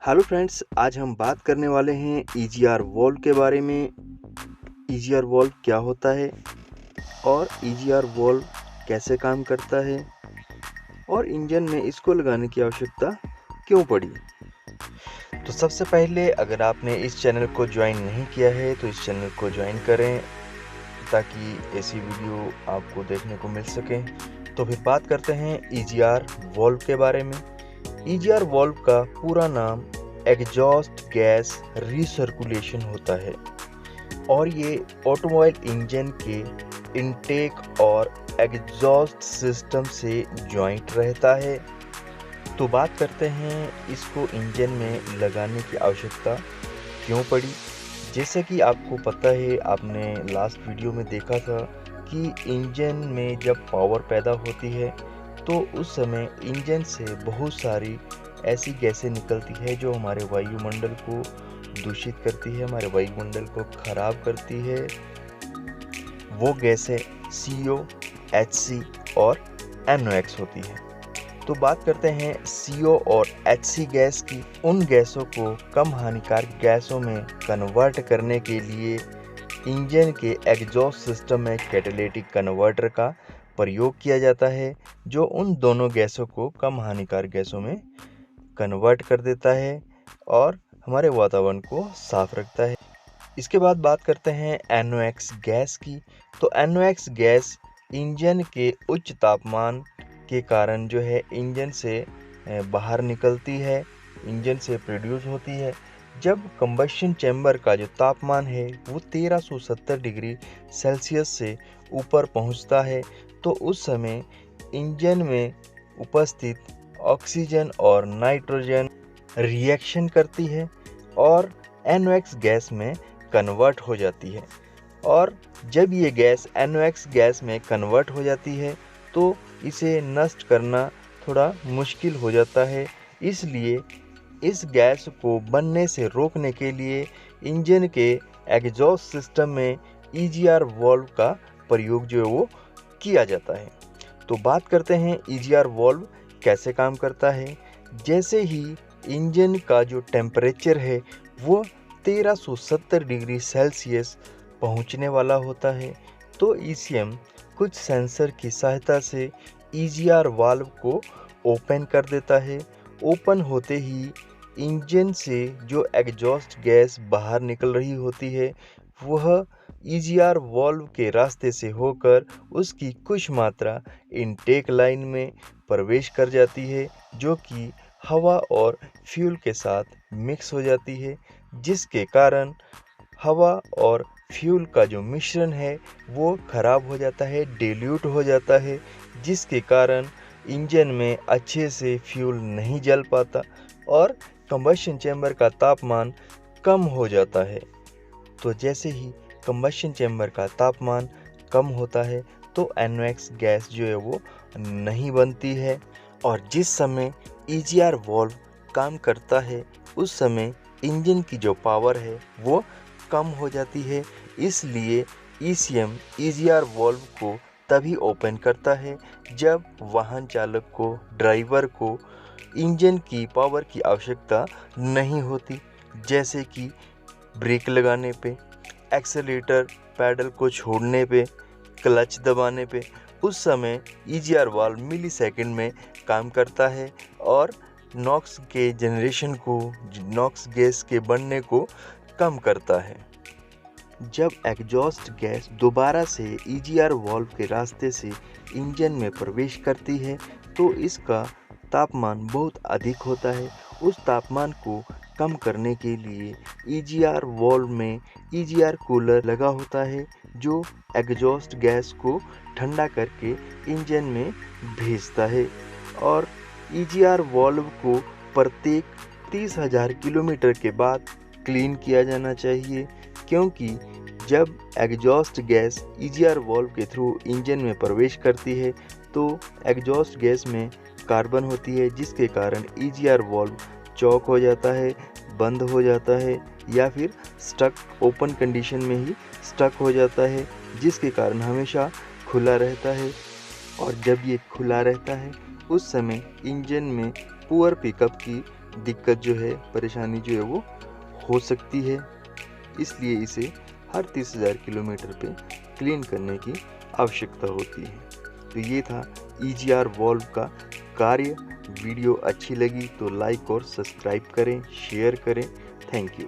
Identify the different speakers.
Speaker 1: Hello friends, आज हम बात करने वाले हैं ईजीआर वॉल्व के बारे में। ईजीआर वॉल्व क्या होता है और ईजीआर वॉल्व कैसे काम करता है और इंजन में इसको लगाने की आवश्यकता क्यों पड़ी। तो सबसे पहले अगर आपने इस चैनल को ज्वाइन नहीं किया है तो इस चैनल को ज्वाइन करें ताकि ऐसी वीडियो आपको देखने को मिल सके। तो फिर बात करते हैं ईजीआर वॉल्व के बारे में। ईजीआर वॉल्व का पूरा नाम एग्जॉस्ट गैस रिसर्कुलेशन होता है और ये ऑटोमोबाइल इंजन के इनटेक और एग्जॉस्ट सिस्टम से जॉइंट रहता है। तो बात करते हैं इसको इंजन में लगाने की आवश्यकता क्यों पड़ी। जैसे कि आपको पता है, आपने लास्ट वीडियो में देखा था कि इंजन में जब पावर पैदा होती है तो उस समय इंजन से बहुत सारी ऐसी गैसें निकलती है जो हमारे वायुमंडल को दूषित करती है, हमारे वायुमंडल को खराब करती है। वो गैसें CO, HC और NOx होती है। तो बात करते हैं CO और HC गैस की। उन गैसों को कम हानिकारक गैसों में कन्वर्ट करने के लिए इंजन के एग्जॉस्ट सिस्टम में कैटालिटिक कन्वर्टर का प्रयोग किया जाता है, जो उन दोनों गैसों को कम हानिकारक गैसों में कन्वर्ट कर देता है और हमारे वातावरण को साफ रखता है। इसके बाद बात करते हैं NOx गैस की। तो NOx गैस इंजन के उच्च तापमान के कारण जो है इंजन से बाहर निकलती है, इंजन से प्रोड्यूस होती है। जब कंबशन चैम्बर का जो तापमान है वो 1370 डिग्री सेल्सियस से ऊपर पहुंचता है तो उस समय इंजन में उपस्थित ऑक्सीजन और नाइट्रोजन रिएक्शन करती है और NOx गैस में कन्वर्ट हो जाती है। और जब ये गैस NOx गैस में कन्वर्ट हो जाती है तो इसे नष्ट करना थोड़ा मुश्किल हो जाता है। इसलिए इस गैस को बनने से रोकने के लिए इंजन के एग्जॉस्ट सिस्टम में ईजीआर वॉल्व का प्रयोग जो है वो किया जाता है। तो बात करते हैं ईजीआर वॉल्व कैसे काम करता है। जैसे ही इंजन का जो टेम्परेचर है वो 1370 डिग्री सेल्सियस पहुंचने वाला होता है तो ECM कुछ सेंसर की सहायता से ईजीआर वाल्व को ओपन कर देता है। ओपन होते ही इंजन से जो एग्जॉस्ट गैस बाहर निकल रही होती है वह ईजीआर वाल्व के रास्ते से होकर उसकी कुछ मात्रा इनटेक लाइन में प्रवेश कर जाती है, जो कि हवा और फ्यूल के साथ मिक्स हो जाती है, जिसके कारण हवा और फ्यूल का जो मिश्रण है वो खराब हो जाता है, डिल्यूट हो जाता है, जिसके कारण इंजन में अच्छे से फ्यूल नहीं जल पाता और कंबशन चैम्बर का तापमान कम हो जाता है। तो जैसे ही कंबशन चैम्बर का तापमान कम होता है तो NOx गैस जो है वो नहीं बनती है और जिस समय ईजीआर वॉल्व काम करता है उस समय इंजन की जो पावर है वो कम हो जाती है। इसलिए ECM ईजीआर वॉल्व को तभी ओपन करता है जब वाहन चालक को, ड्राइवर को इंजन की पावर की आवश्यकता नहीं होती, जैसे कि ब्रेक लगाने पे, एक्सेलेरेटर पैडल को छोड़ने पे, क्लच दबाने पे। उस समय ईजीआर वाल्व मिली सेकेंड में काम करता है और नॉक्स के जनरेशन को, नॉक्स गैस के बनने को कम करता है। जब एग्जॉस्ट गैस दोबारा से ईजीआर वाल्व के रास्ते से इंजन में प्रवेश करती है तो इसका तापमान बहुत अधिक होता है। उस तापमान को कम करने के लिए ईजीआर वाल्व में ईजीआर कूलर लगा होता है जो एग्जॉस्ट गैस को ठंडा करके इंजन में भेजता है। और ईजीआर वाल्व को प्रत्येक 30,000 किलोमीटर के बाद क्लीन किया जाना चाहिए, क्योंकि जब एग्जॉस्ट गैस ईजीआर वाल्व के थ्रू इंजन में प्रवेश करती है तो एग्जॉस्ट गैस में कार्बन होती है, जिसके कारण ईजीआर वाल्व चॉक हो जाता है, बंद हो जाता है या फिर स्टक, ओपन कंडीशन में ही स्टक हो जाता है, जिसके कारण हमेशा खुला रहता है। और जब ये खुला रहता है उस समय इंजन में पुअर पिकअप की दिक्कत जो है, परेशानी जो है वो हो सकती है। इसलिए इसे हर 30,000 किलोमीटर पे क्लीन करने की आवश्यकता होती है। तो ये था EGR वॉल्व का कार्य। वीडियो अच्छी लगी तो लाइक और सब्सक्राइब करें, शेयर करें। Thank you.